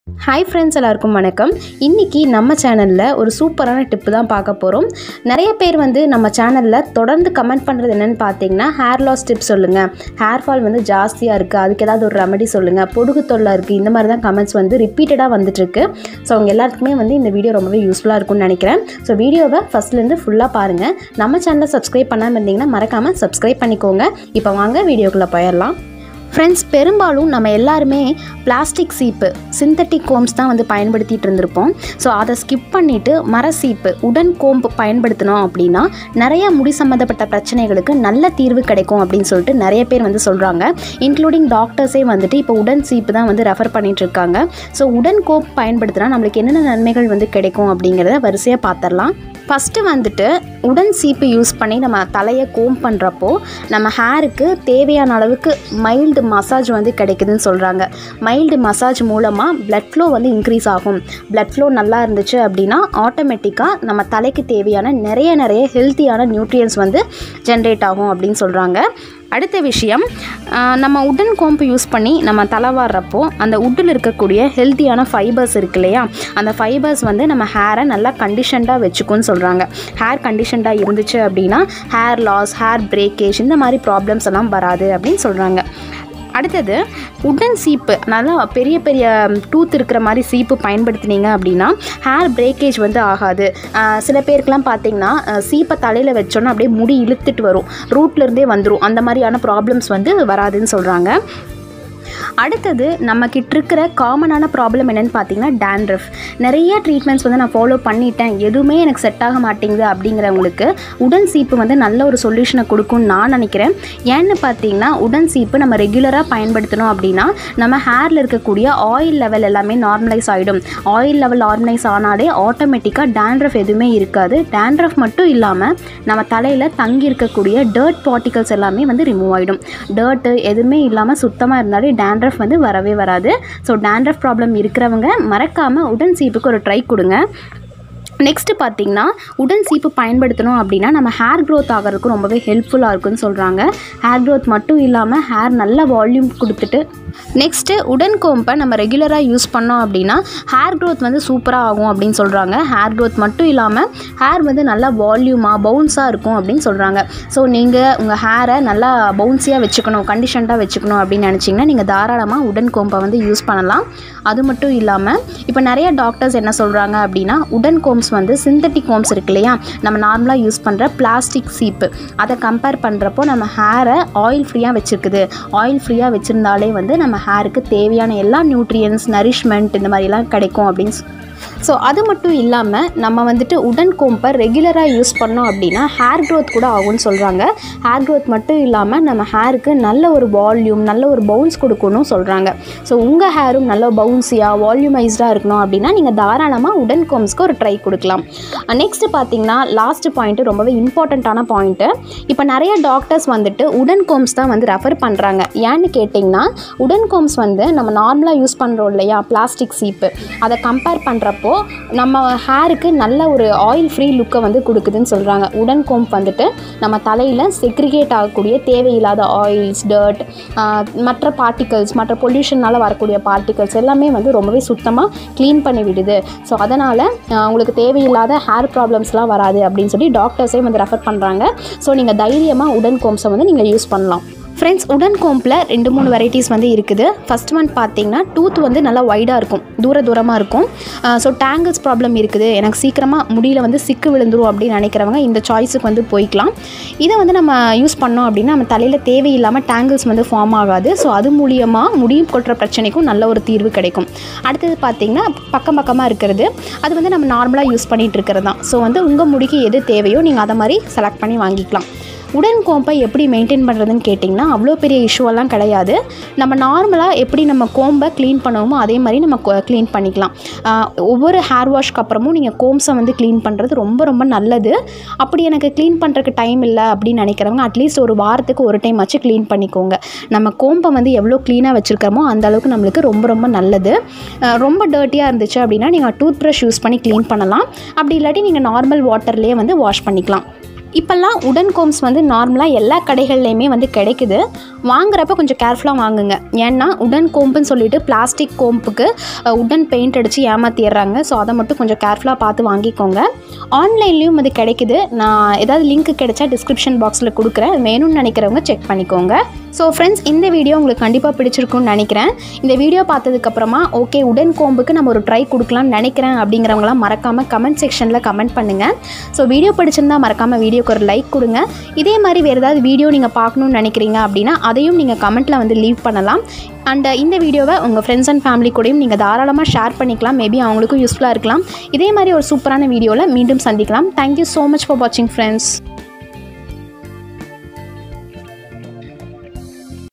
Hi friends, எல்லாருக்கும் வணக்கம். இன்றைக்கி நம்ம சேனலில் ஒரு சூப்பரான டிப்பு தான் பார்க்க போகிறோம். நிறைய பேர் நம்ம சேனலில் தொடர்ந்து கமெண்ட் பண்ணுறது என்னென்னு பார்த்தீங்கன்னா, ஹேர் லாஸ் டிப்ஸ் சொல்லுங்கள், ஹேர் ஃபால் ஜாஸ்தியாக இருக்குது, அதுக்கு ஏதாவது ஒரு ரெமெடி சொல்லுங்கள், பொடுகு தொல்லை இருக்குது, இந்த மாதிரி தான் கமெண்ட்ஸ் ரிப்பீட்டடாக வந்துட்டுருக்கு. ஸோ அவங்க எல்லாத்துக்குமே இந்த வீடியோ ரொம்பவே யூஸ்ஃபுல்லாக இருக்கும்னு நினைக்கிறேன். ஸோ வீடியோவை ஃபஸ்ட்லேருந்து ஃபுல்லாக பாருங்கள். நம்ம சேனலை சப்ஸ்கிரைப் பண்ணாமல் இருந்தீங்கன்னா மறக்காமல் சப்ஸ்கிரைப் பண்ணிக்கோங்க. இப்போ வாங்க வீடியோக்குள்ளே போயிடலாம். ஃப்ரெண்ட்ஸ், பெரும்பாலும் நம்ம எல்லாருமே பிளாஸ்டிக் சீப்பு, சிந்தட்டிக் கோம்ஸ் தான் பயன்படுத்திகிட்டு இருந்திருப்போம். ஸோ அதை ஸ்கிப் பண்ணிவிட்டு மர சீப்பு, உடன் கோம்பு பயன்படுத்தினோம் அப்படின்னா நிறைய முடி சம்மந்தப்பட்ட பிரச்சனைகளுக்கு நல்ல தீர்வு கிடைக்கும் அப்படின்னு சொல்லிட்டு நிறைய பேர் சொல்கிறாங்க. இன்க்ளூடிங் டாக்டர்ஸே இப்போ உடன் சீப்பு தான் ரெஃபர் பண்ணிகிட்டு இருக்காங்க. ஸோ உடன் கோம்பு பயன்படுத்தினா நம்மளுக்கு என்னென்ன நன்மைகள் கிடைக்கும் அப்படிங்கிறத வரிசையாக பார்த்துடலாம். ஃபஸ்ட்டு உடன் சீப்பு யூஸ் பண்ணி நம்ம தலையை கோம் பண்ணுறப்போ நம்ம ஹேருக்கு தேவையான அளவுக்கு மைல்டு மசாஜ் கிடைக்குதுன்னு சொல்கிறாங்க. மைல்டு மசாஜ் மூலமாக பிளட் ஃப்ளோ இன்க்ரீஸ் ஆகும். பிளட் ஃப்ளோ நல்லா இருந்துச்சு அப்படின்னா ஆட்டோமேட்டிக்காக நம்ம தலைக்கு தேவையான நிறைய ஹெல்த்தியான நியூட்ரியன்ஸ் ஜென்ரேட் ஆகும் அப்படின்னு சொல்கிறாங்க. அடுத்த விஷயம், நம்ம உடன் கோம்பு யூஸ் பண்ணி நம்ம தலை வாடுறப்போ அந்த உட்டில் இருக்கக்கூடிய ஹெல்த்தியான ஃபைபர்ஸ் இருக்கு இல்லையா, அந்த ஃபைபர்ஸ் நம்ம ஹேரை நல்லா கண்டிஷன்டாக வச்சுக்குன்னு சொல்கிறாங்க. ஹேர் கண்டிஷன்டாக இருந்துச்சு அப்படின்னா ஹேர் லாஸ், ஹேர் பிரேக்கேஜ் இந்த மாதிரி ப்ராப்ளம்ஸ் எல்லாம் வராது அப்படின்னு சொல்கிறாங்க. அடுத்தது, உடன் சீப்பு, நல்லா பெரிய டூத் இருக்கிற மாதிரி சீப்பு பயன்படுத்தினீங்க அப்படின்னா ஹேர் பிரேக்கேஜ் ஆகாது. சில பேருக்குலாம் பார்த்திங்கன்னா சீப்பை தலையில் வச்சோன்னா அப்படியே முடி இழுத்துட்டு வரும், ரூட்லேருந்தே வந்துடும். அந்த மாதிரியான ப்ராப்ளம்ஸ் வராதுன்னு சொல்கிறாங்க. அடுத்தது, நம்மக்கிட்ட இருக்கிற காமனான ப்ராப்ளம் என்னென்னு பார்த்தீங்கன்னா டேண்ட்ரஃப். நிறைய ட்ரீட்மெண்ட்ஸ் நான் ஃபாலோ பண்ணிட்டேன், எதுவுமே எனக்கு செட் ஆக மாட்டேங்குது அப்படிங்கிறவங்களுக்கு உடன் சீப்பு நல்ல ஒரு சொல்யூஷனை கொடுக்கும்னு நான் நினைக்கிறேன். ஏன்னு பார்த்தீங்கன்னா உடன் சீப்பு நம்ம ரெகுலராக பயன்படுத்தணும் அப்படின்னா நம்ம ஹேரில் இருக்கக்கூடிய ஆயில் லெவல் எல்லாமே நார்மலைஸ் ஆகிடும். ஆயில் லெவல் நார்மலைஸ் ஆனாலே ஆட்டோமேட்டிக்காக டேண்ட்ரஃப் எதுவுமே இருக்காது. டேண்ட்ரஃப் மட்டும் இல்லாமல் நம்ம தலையில் தங்கி இருக்கக்கூடிய டர்ட் பார்ட்டிகல்ஸ் எல்லாமே ரிமூவ் ஆகிடும். டர்ட்டு எதுவுமே இல்லாமல் சுத்தமாக இருந்தாலே டேண்ட்ரஃப் வரவே வராது. ஸோ டேண்ட்ரஃப் ப்ராப்ளம் இருக்கிறவங்க மறக்காமல் உடன் சீப்புக்கு ஒரு ட்ரை கொடுங்க. நெக்ஸ்ட்டு பார்த்திங்கன்னா, உடன் சீப்பு பயன்படுத்தணும் அப்படின்னா நம்ம ஹேர் க்ரோத் ஆகிறதுக்கு ரொம்பவே ஹெல்ப்ஃபுல்லாக இருக்குன்னு சொல்கிறாங்க. ஹேர் க்ரோத் மட்டும் இல்லாமல் ஹேர் நல்ல வால்யூம் கொடுத்துட்டு, நெக்ஸ்ட்டு உடன் கோம்பை நம்ம ரெகுலராக யூஸ் பண்ணோம் அப்படின்னா ஹேர் க்ரோத் சூப்பராக ஆகும் அப்படின்னு சொல்கிறாங்க. ஹேர் க்ரோத் மட்டும் இல்லாமல் ஹேர் நல்லா வால்யூமாக பவுன்ஸாக இருக்கும் அப்படின்னு சொல்கிறாங்க. ஸோ நீங்கள் உங்கள் ஹேரை நல்லா பவுன்ஸியாக வச்சுக்கணும், கண்டிஷன்டாக வச்சுக்கணும் அப்படின்னு நினச்சிங்கன்னா நீங்கள் தாராளமாக உடன் கோம்பை யூஸ் பண்ணலாம். அது மட்டும் இல்லாமல் இப்போ நிறைய டாக்டர்ஸ் என்ன சொல்கிறாங்க அப்படின்னா உடன் கோம்ஸ் சிந்தட்டிக் கோம்ஸ் இருக்கு இல்லையா, நம்ம நார்மலாக யூஸ் பண்ணுற பிளாஸ்டிக் சீப்பு, அதை கம்பேர் பண்ணுறப்போ நம்ம ஹேரை ஆயில் ஃப்ரீயாக வச்சுருக்குது. ஆயில் ஃப்ரீயாக வச்சுருந்தாலே நம்ம ஹேருக்கு தேவையான எல்லா நியூட்ரியன்ஸ், நரிஷ்மெண்ட் இந்த மாதிரிலாம் கிடைக்கும் அப்படின்னு. ஸோ அது மட்டும் இல்லாமல் நம்ம உடன் கோம்பை ரெகுலராக யூஸ் பண்ணோம் அப்படின்னா ஹேர் க்ரோத் கூட ஆகும்னு சொல்கிறாங்க. ஹேர் க்ரோத் மட்டும் இல்லாமல் நம்ம ஹேருக்கு நல்ல ஒரு வால்யூம், நல்ல ஒரு பவுன்ஸ் கொடுக்கணும்னு சொல்கிறாங்க. ஸோ உங்கள் ஹேரும் நல்ல பவுன்ஸியாக வால்யூமைஸ்டாக இருக்கணும் அப்படின்னா நீங்கள் தாராளமாக உடன் கோம்ஸ்க்கு ஒரு ட்ரை கொடுக்கலாம். நெக்ஸ்ட்டு பார்த்திங்கன்னா லாஸ்ட் பாயிண்ட்டு ரொம்பவே இம்பார்ட்டண்ட்டான பாயிண்ட்டு. இப்போ நிறைய டாக்டர்ஸ் உடன் கோம்ஸ் தான் ரெஃபர் பண்ணுறாங்க. ஏன்னு கேட்டிங்கன்னா உடன் கோம்ஸ் நம்ம நார்மலாக யூஸ் பண்ணுறோம் இல்லையா பிளாஸ்டிக் சீப்பு, அதை கம்பேர் பண்ணுறப்போ நம்ம ஹேருக்கு நல்ல ஒரு ஆயில் ஃப்ரீ லுக்கை கொடுக்குதுன்னு சொல்கிறாங்க. உடன் கோம்ப் நம்ம தலையில் செக்ரிகேட் ஆகக்கூடிய தேவையில்லாத ஆயில்ஸ், டர்ட், மற்ற பார்ட்டிகல்ஸ், மற்ற பொல்யூஷனால் வரக்கூடிய பார்ட்டிகல்ஸ் எல்லாமே ரொம்பவே சுத்தமாக க்ளீன் பண்ணி விடுது. ஸோ அதனால் உங்களுக்கு தேவையில்லாத ஹேர் ப்ராப்ளம்ஸ்லாம் வராது அப்படின்னு சொல்லி டாக்டர்ஸே ரெஃபர் பண்ணுறாங்க. ஸோ நீங்கள் தைரியமாக உடன் கோம்ஸை நீங்கள் யூஸ் பண்ணலாம். ஃப்ரெண்ட்ஸ், உடன் கோம்பில் 2-3 வெரைட்டிஸ் இருக்குது. ஃபஸ்ட் ஒன் பார்த்திங்கன்னா டூத் நல்லா வைடாக இருக்கும், தூரமாக இருக்கும். ஸோ டேங்கிள்ஸ் ப்ராப்ளம் இருக்குது, எனக்கு சீக்கிரமாக முடியில் சிக்கு விழுந்துரும் அப்படின்னு நினைக்கிறவங்க இந்த சாய்ஸுக்கு போய்க்கலாம். இதை நம்ம யூஸ் பண்ணோம் அப்படின்னா நம்ம தலையில் தேவையில்லாமல் டேங்கிள்ஸ் ஃபார்ம் ஆகாது. ஸோ அது மூலியமாக முடியும் கொட்டுற பிரச்சனைக்கும் நல்ல ஒரு தீர்வு கிடைக்கும். அடுத்தது பார்த்திங்கன்னா பக்கமாக இருக்கிறது, அது நம்ம நார்மலாக யூஸ் பண்ணிகிட்டு இருக்கிறது தான். ஸோ உங்கள் முடிக்கு எது தேவையோ நீங்கள் அதை மாதிரி செலக்ட் பண்ணி வாங்கிக்கலாம். உடன் கோம்பை எப்படி மெயின்டைன் பண்ணுறதுன்னு கேட்டிங்கன்னா அவ்வளோ பெரிய இஷ்யூவெல்லாம் கிடையாது. நம்ம நார்மலாக எப்படி நம்ம கோம்பை க்ளீன் பண்ணுவோமோ அதே மாதிரி நம்ம க்ளீன் பண்ணிக்கலாம். ஒவ்வொரு ஹேர் வாஷ்க்கு அப்புறமும் நீங்கள் கோம்ஸை க்ளீன் பண்ணுறது ரொம்ப நல்லது. அப்படி எனக்கு க்ளீன் பண்ணுறதுக்கு டைம் இல்லை அப்படின்னு நினைக்கிறவங்க அட்லீஸ்ட் ஒரு வாரத்துக்கு ஒரு டைம் ஆச்சு க்ளீன் பண்ணிக்கோங்க. நம்ம கோம்பை எவ்வளோ க்ளீனாக வச்சுருக்கிறோமோ அந்த அளவுக்கு நம்மளுக்கு ரொம்ப நல்லது. ரொம்ப டர்ட்டியாக இருந்துச்சு அப்படின்னா நீங்கள் டூத் ப்ரஷ் யூஸ் பண்ணி க்ளீன் பண்ணலாம். அப்படி இல்லாட்டி நீங்கள் நார்மல் வாட்டர்லேயே வாஷ் பண்ணிக்கலாம். இப்போல்லாம் உடன் கோம்ஸ் வந்து நார்மலாக எல்லா கடைகள்லையுமே வந்து கிடைக்குது. வாங்குறப்ப கொஞ்சம் கேர்ஃபுல்லாக வாங்குங்க. ஏன்னா உடன் கோம்புன்னு சொல்லிட்டு பிளாஸ்டிக் கோம்புக்கு உடன் பெயிண்ட் அடித்து ஏமாற்றிடுறாங்க. ஸோ அதை மட்டும் கொஞ்சம் கேர்ஃபுல்லாக பார்த்து வாங்கிக்கோங்க. ஆன்லைன்லேயும் அது கிடைக்குது. நான் ஏதாவது லிங்க் கிடைச்சா டிஸ்கிரிப்ஷன் பாக்ஸில் கொடுக்குறேன். வேணும்னு நினைக்கிறவங்க செக் பண்ணிக்கோங்க. ஸோ ஃப்ரெண்ட்ஸ், இந்த வீடியோ உங்களுக்கு கண்டிப்பாக பிடிச்சிருக்குன்னு நினைக்கிறேன். இந்த வீடியோ பார்த்ததுக்கப்புறமா ஓகே உடன் கோம்புக்கு நம்ம ஒரு ட்ரை கொடுக்கலாம்னு நினைக்கிறேன் அப்படிங்கிறவங்களாம் மறக்காமல் கமெண்ட் செக்ஷனில் கமெண்ட் பண்ணுங்கள். ஸோ வீடியோ பிடிச்சிருந்தால் மறக்காமல் வீடியோக்கு ஒரு லைக் கொடுங்க. இதே மாதிரி வேறு ஏதாவது வீடியோ நீங்கள் பார்க்கணுன்னு நினைக்கிறீங்க அப்படின்னா அதையும் நீங்கள் கமெண்ட்டில் வந்து லீவ் பண்ணலாம். அண்ட் இந்த வீடியோவை உங்கள் ஃப்ரெண்ட்ஸ் அண்ட் ஃபேமிலி கூடயும் நீங்கள் தாராளமாக ஷேர் பண்ணிக்கலாம். மேபி அவங்களுக்கும் யூஸ்ஃபுல்லாக இருக்கலாம். இதே மாதிரி ஒரு சூப்பரான வீடியோவில் மீண்டும் சந்திக்கலாம். தேங்க்யூ ஸோ மச் ஃபார் வாட்சிங் ஃப்ரெண்ட்ஸ்.